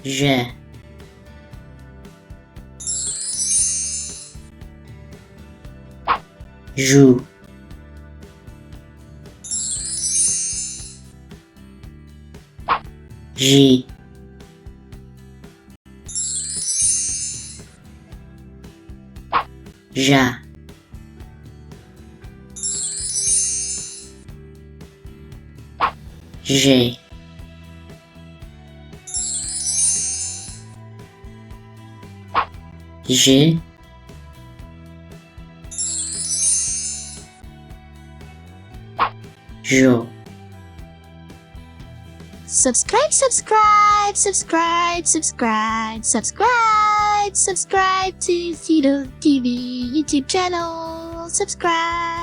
ዠ ዡ ዢ ዣ ዤ ዥ ዦ Subscribe to Fidel TV YouTube channel. Subscribe.